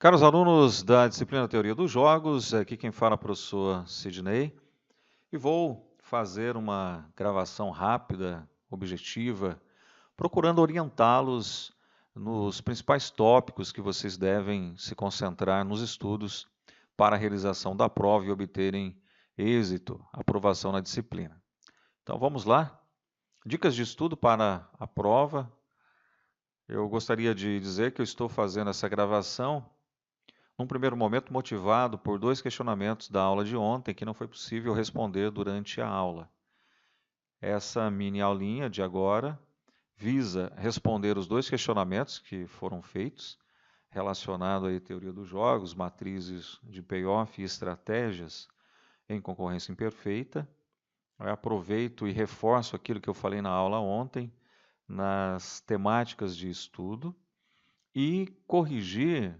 Caros alunos da disciplina Teoria dos Jogos, aqui quem fala é o professor Sidney e vou fazer uma gravação rápida, objetiva, procurando orientá-los nos principais tópicos que vocês devem se concentrar nos estudos para a realização da prova e obterem êxito, aprovação na disciplina. Então vamos lá? Dicas de estudo para a prova. Eu gostaria de dizer que eu estou fazendo essa gravação num primeiro momento motivado por dois questionamentos da aula de ontem que não foi possível responder durante a aula. Essa mini aulinha de agora visa responder os dois questionamentos que foram feitos, relacionado à teoria dos jogos, matrizes de payoff e estratégias em concorrência imperfeita. Eu aproveito e reforço aquilo que eu falei na aula ontem, nas temáticas de estudo, e corrigir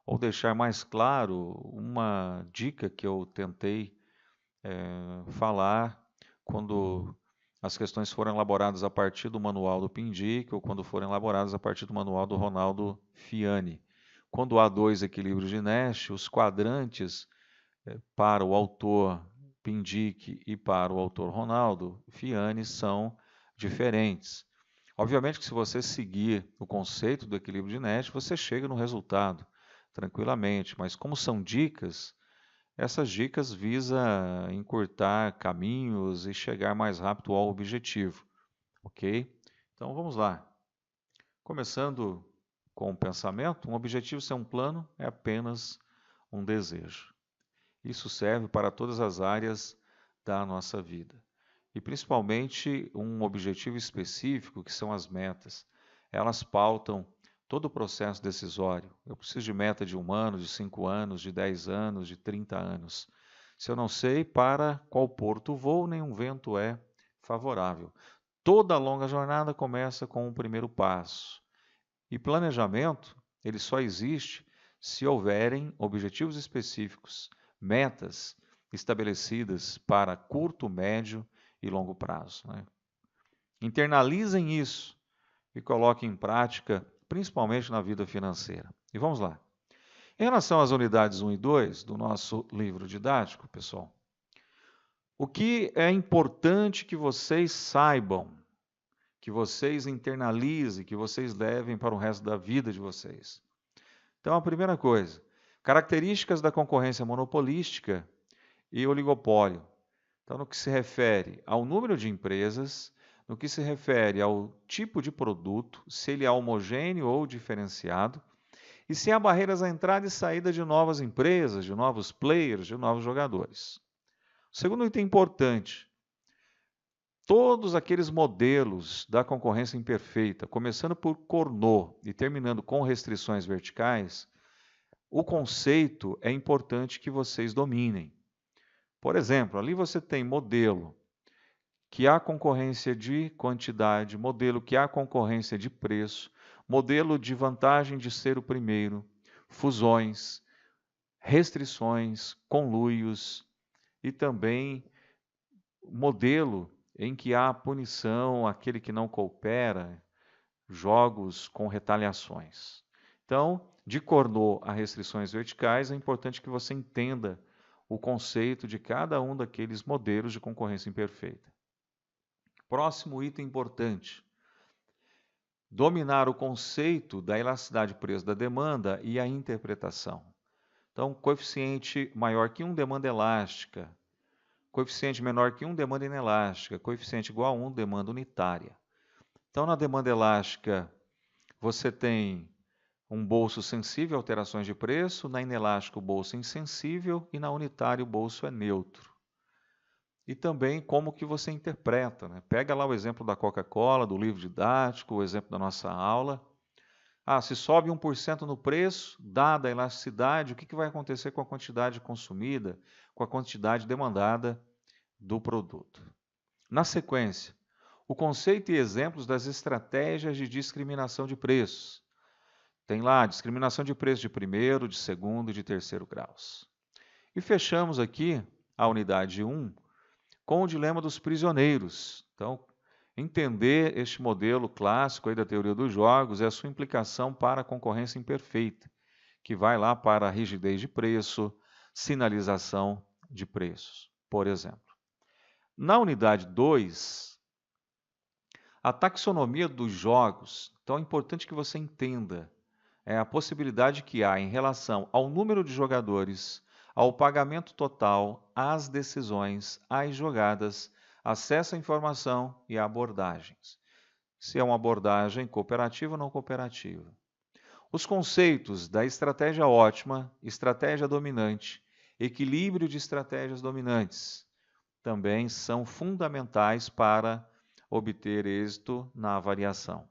ou deixar mais claro uma dica que eu tentei falar quando as questões foram elaboradas a partir do manual do Pindic ou quando foram elaboradas a partir do manual do Ronaldo Fiani. Quando há dois equilíbrios de Nash, os quadrantes para o autor Pindic e para o autor Ronaldo Fiani são diferentes. Obviamente que se você seguir o conceito do equilíbrio de Nash, você chega no resultado tranquilamente, mas como são dicas, essas dicas visam encurtar caminhos e chegar mais rápido ao objetivo, ok? Então vamos lá. Começando com o pensamento, um objetivo sem um plano é apenas um desejo. Isso serve para todas as áreas da nossa vida. E principalmente um objetivo específico, que são as metas. Elas pautam todo o processo decisório. Eu preciso de meta de 1 ano, de 5 anos, de 10 anos, de 30 anos. Se eu não sei para qual porto vou, nenhum vento é favorável. Toda longa jornada começa com um primeiro passo. E planejamento, ele só existe se houverem objetivos específicos, metas estabelecidas para curto, médio e longo prazo, né? Internalizem isso e coloquem em prática, principalmente na vida financeira. E vamos lá. Em relação às unidades 1 e 2 do nosso livro didático, pessoal, o que é importante que vocês saibam, que vocês internalizem, que vocês levem para o resto da vida de vocês? Então, a primeira coisa, características da concorrência monopolística e oligopólio. Então, no que se refere ao número de empresas, no que se refere ao tipo de produto, se ele é homogêneo ou diferenciado, e se há barreiras à entrada e saída de novas empresas, de novos players, de novos jogadores. O segundo item importante, todos aqueles modelos da concorrência imperfeita, começando por Cournot e terminando com restrições verticais, o conceito é importante que vocês dominem. Por exemplo, ali você tem modelo que há concorrência de quantidade, modelo que há concorrência de preço, modelo de vantagem de ser o primeiro, fusões, restrições, conluios e também modelo em que há punição àquele que não coopera, jogos com retaliações. Então, de Cournot a restrições verticais, é importante que você entenda o conceito de cada um daqueles modelos de concorrência imperfeita. Próximo item importante: dominar o conceito da elasticidade preço da demanda e a interpretação. Então, coeficiente maior que 1, demanda elástica. Coeficiente menor que 1, demanda inelástica. Coeficiente igual a 1, demanda unitária. Então, na demanda elástica, você tem um bolso sensível a alterações de preço, na inelástico o bolso é insensível e na unitária o bolso é neutro. E também como que você interpreta, né? Pega lá o exemplo da Coca-Cola, do livro didático, o exemplo da nossa aula. Se sobe 1% no preço, dada a elasticidade, o que vai acontecer com a quantidade consumida, com a quantidade demandada do produto? Na sequência, o conceito e exemplos das estratégias de discriminação de preços. Tem lá discriminação de preço de primeiro, de segundo e de terceiro graus. E fechamos aqui a unidade 1 com o dilema dos prisioneiros. Então, entender este modelo clássico aí da teoria dos jogos é a sua implicação para a concorrência imperfeita, que vai lá para a rigidez de preço, sinalização de preços, por exemplo. Na unidade 2, a taxonomia dos jogos. Então é importante que você entenda a possibilidade que há em relação ao número de jogadores, ao pagamento total, às decisões, às jogadas, acesso à informação e a abordagens. Se é uma abordagem cooperativa ou não cooperativa. Os conceitos da estratégia ótima, estratégia dominante, equilíbrio de estratégias dominantes, também são fundamentais para obter êxito na avaliação.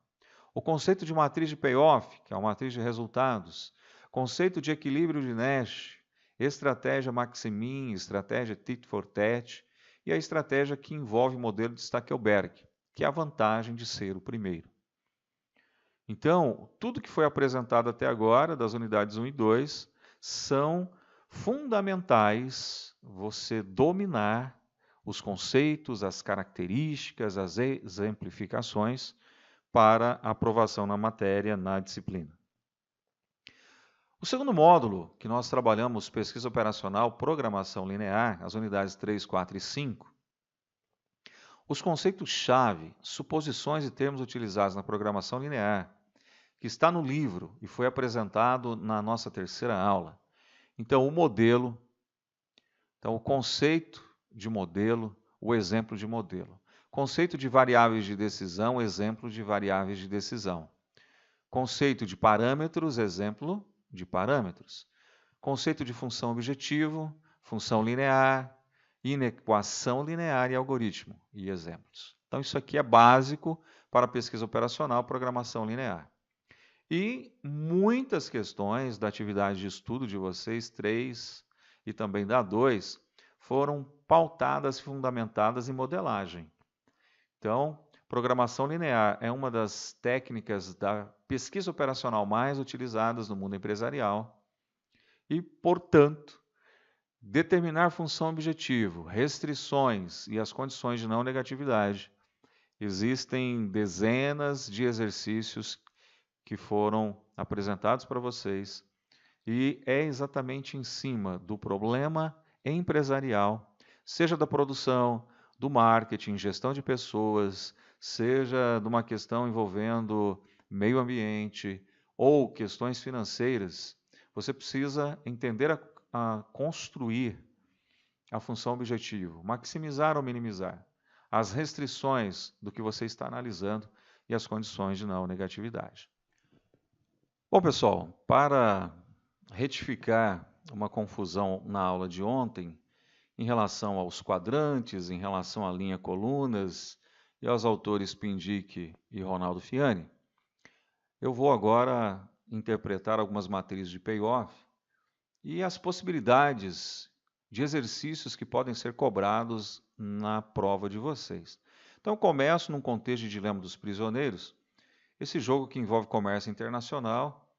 O conceito de matriz de payoff, que é uma matriz de resultados, conceito de equilíbrio de Nash, estratégia Maximin, estratégia tit for tat e a estratégia que envolve o modelo de Stackelberg, que é a vantagem de ser o primeiro. Então, tudo que foi apresentado até agora, das unidades 1 e 2, são fundamentais você dominar os conceitos, as características, as exemplificações para aprovação na matéria, na disciplina. O segundo módulo que nós trabalhamos, pesquisa operacional, programação linear, as unidades 3, 4 e 5, os conceitos-chave, suposições e termos utilizados na programação linear, que está no livro e foi apresentado na nossa terceira aula. Então, o modelo, então, o conceito de modelo, o exemplo de modelo. Conceito de variáveis de decisão, exemplo de variáveis de decisão. Conceito de parâmetros, exemplo de parâmetros. Conceito de função objetivo, função linear, inequação linear e algoritmo, e exemplos. Então, isso aqui é básico para pesquisa operacional, programação linear. E muitas questões da atividade de estudo de vocês, 3 e também da 2, foram pautadas e fundamentadas em modelagem. Então, programação linear é uma das técnicas da pesquisa operacional mais utilizadas no mundo empresarial e, portanto, determinar função objetivo, restrições e as condições de não negatividade. Existem dezenas de exercícios que foram apresentados para vocês e é exatamente em cima do problema empresarial, seja da produção, do marketing, gestão de pessoas, seja de uma questão envolvendo meio ambiente ou questões financeiras, você precisa entender a construir a função objetivo, maximizar ou minimizar as restrições do que você está analisando e as condições de não negatividade. Bom, pessoal, para retificar uma confusão na aula de ontem, em relação aos quadrantes, em relação à linha colunas e aos autores Pindyck e Ronaldo Fiani, eu vou agora interpretar algumas matrizes de payoff e as possibilidades de exercícios que podem ser cobrados na prova de vocês. Então, eu começo num contexto de Dilema dos Prisioneiros, esse jogo que envolve comércio internacional,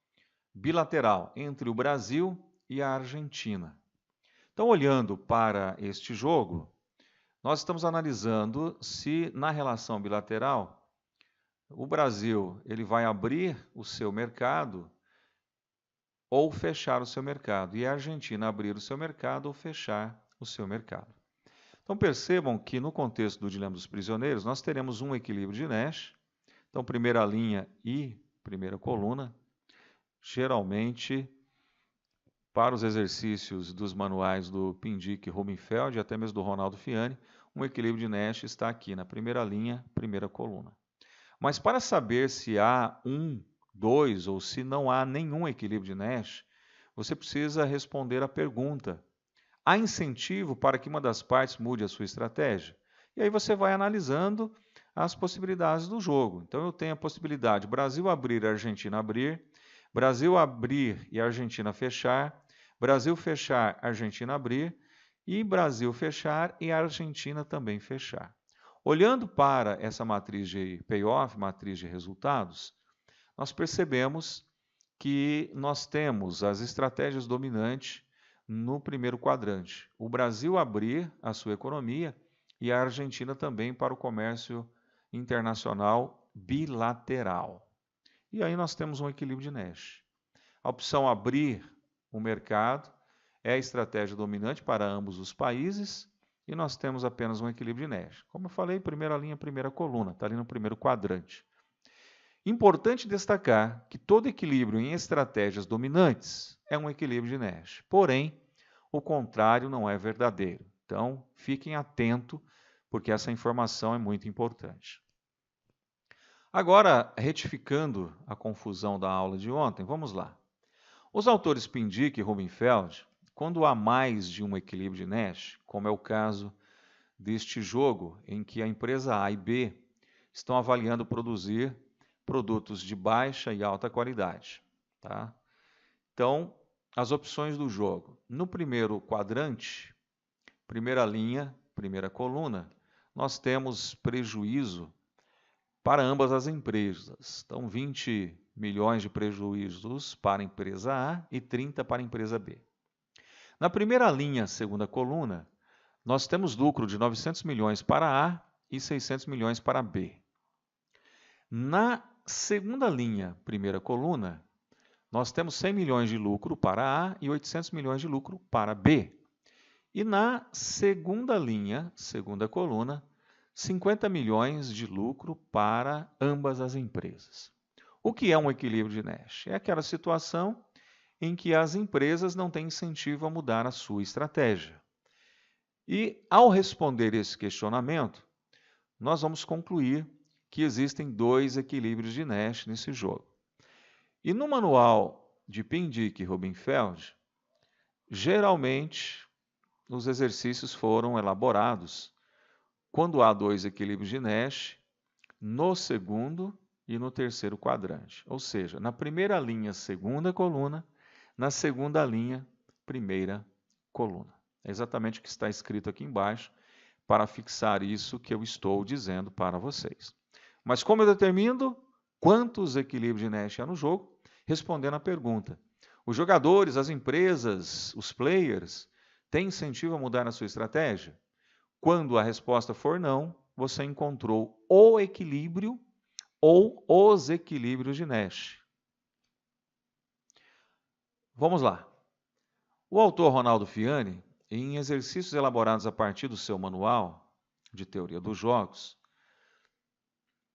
bilateral, entre o Brasil e a Argentina. Então, olhando para este jogo, nós estamos analisando se na relação bilateral, o Brasil ele vai abrir o seu mercado ou fechar o seu mercado, e a Argentina abrir o seu mercado ou fechar o seu mercado. Então, percebam que no contexto do Dilema dos Prisioneiros, nós teremos um equilíbrio de Nash, então primeira linha e primeira coluna, geralmente, para os exercícios dos manuais do Pindyck e Rubenfeld, e até mesmo do Ronaldo Fiani, um equilíbrio de Nash está aqui na primeira linha, primeira coluna. Mas para saber se há um, dois ou se não há nenhum equilíbrio de Nash, você precisa responder a pergunta: há incentivo para que uma das partes mude a sua estratégia? E aí você vai analisando as possibilidades do jogo. Então eu tenho a possibilidade Brasil abrir, Argentina abrir, Brasil abrir e Argentina fechar, Brasil fechar, Argentina abrir, e Brasil fechar e Argentina também fechar. Olhando para essa matriz de payoff, matriz de resultados, nós percebemos que nós temos as estratégias dominantes no primeiro quadrante. O Brasil abrir a sua economia e a Argentina também para o comércio internacional bilateral. E aí nós temos um equilíbrio de Nash. A opção abrir o mercado é a estratégia dominante para ambos os países e nós temos apenas um equilíbrio de Nash. Como eu falei, primeira linha, primeira coluna, está ali no primeiro quadrante. Importante destacar que todo equilíbrio em estratégias dominantes é um equilíbrio de Nash. Porém, o contrário não é verdadeiro. Então, fiquem atentos, porque essa informação é muito importante. Agora, retificando a confusão da aula de ontem, vamos lá. Os autores Pindyck e Rubenfeld, quando há mais de um equilíbrio de Nash, como é o caso deste jogo, em que a empresa A e B estão avaliando produzir produtos de baixa e alta qualidade. Tá? Então, as opções do jogo. No primeiro quadrante, primeira linha, primeira coluna, nós temos prejuízo para ambas as empresas. Então, 20 milhões de prejuízos para a empresa A e 30 para a empresa B. Na primeira linha, segunda coluna, nós temos lucro de 900 milhões para A e 600 milhões para B. Na segunda linha, primeira coluna, nós temos 100 milhões de lucro para A e 800 milhões de lucro para B. E na segunda linha, segunda coluna, 50 milhões de lucro para ambas as empresas. O que é um equilíbrio de Nash? É aquela situação em que as empresas não têm incentivo a mudar a sua estratégia. E, ao responder esse questionamento, nós vamos concluir que existem dois equilíbrios de Nash nesse jogo. E no manual de Pindyck e Rubenfeld, geralmente os exercícios foram elaborados quando há dois equilíbrios de Nash no segundo e no terceiro quadrante. Ou seja, na primeira linha, segunda coluna, na segunda linha, primeira coluna. É exatamente o que está escrito aqui embaixo para fixar isso que eu estou dizendo para vocês. Mas como eu determino quantos equilíbrios de Nash há no jogo? Respondendo à pergunta. Os jogadores, as empresas, os players, têm incentivo a mudar a sua estratégia? Quando a resposta for não, você encontrou o equilíbrio ou os equilíbrios de Nash. Vamos lá. O autor Ronaldo Fiani, em exercícios elaborados a partir do seu manual de teoria dos jogos,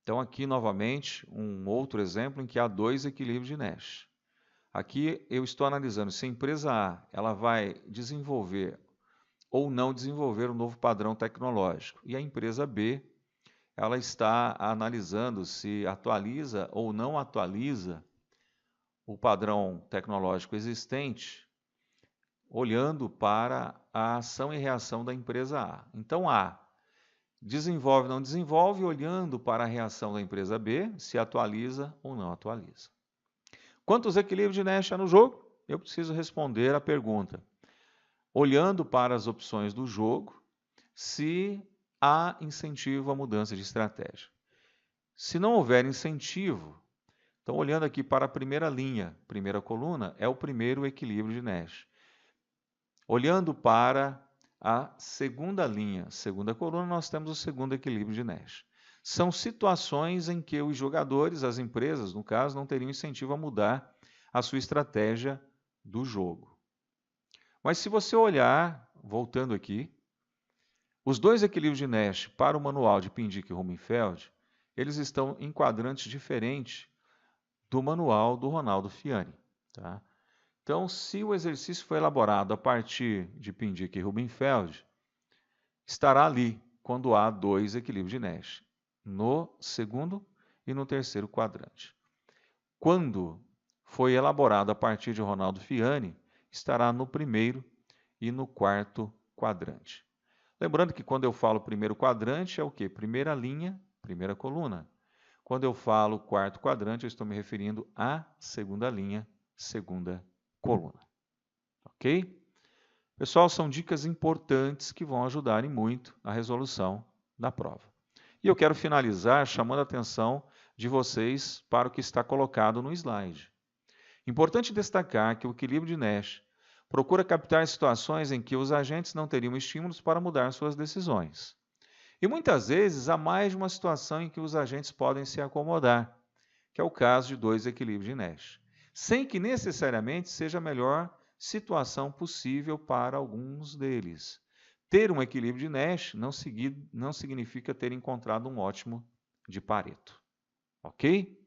então aqui novamente um outro exemplo em que há dois equilíbrios de Nash. Aqui eu estou analisando se a empresa A ela vai desenvolver ou não desenvolver um novo padrão tecnológico. E a empresa B, ela está analisando se atualiza ou não atualiza o padrão tecnológico existente, olhando para a ação e reação da empresa A. Então, A desenvolve ou não desenvolve, olhando para a reação da empresa B, se atualiza ou não atualiza. Quantos equilíbrios de Nash há no jogo? Eu preciso responder a pergunta, olhando para as opções do jogo, se há incentivo à mudança de estratégia. Se não houver incentivo, então olhando aqui para a primeira linha, primeira coluna, é o primeiro equilíbrio de Nash. Olhando para a segunda linha, segunda coluna, nós temos o segundo equilíbrio de Nash. São situações em que os jogadores, as empresas, no caso, não teriam incentivo a mudar a sua estratégia do jogo. Mas se você olhar, voltando aqui, os dois equilíbrios de Nash para o manual de Pindyck e Rubenfeld, eles estão em quadrantes diferentes do manual do Ronaldo Fiani. Tá? Então, se o exercício foi elaborado a partir de Pindyck e Rubenfeld, estará ali quando há dois equilíbrios de Nash, no segundo e no terceiro quadrante. Quando foi elaborado a partir de Ronaldo Fiani, estará no primeiro e no quarto quadrante. Lembrando que quando eu falo primeiro quadrante é o quê? Primeira linha, primeira coluna. Quando eu falo quarto quadrante, eu estou me referindo à segunda linha, segunda coluna. Ok? Pessoal, são dicas importantes que vão ajudar e muito a resolução da prova. E eu quero finalizar chamando a atenção de vocês para o que está colocado no slide. Importante destacar que o equilíbrio de Nash procura captar situações em que os agentes não teriam estímulos para mudar suas decisões. E muitas vezes há mais de uma situação em que os agentes podem se acomodar, que é o caso de dois equilíbrios de Nash. sem que necessariamente seja a melhor situação possível para alguns deles. Ter um equilíbrio de Nash não significa ter encontrado um ótimo de Pareto. Ok?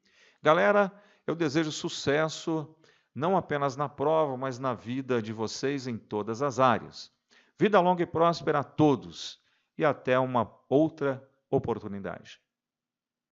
Galera, eu desejo sucesso não apenas na prova, mas na vida de vocês em todas as áreas. Vida longa e próspera a todos e até uma outra oportunidade.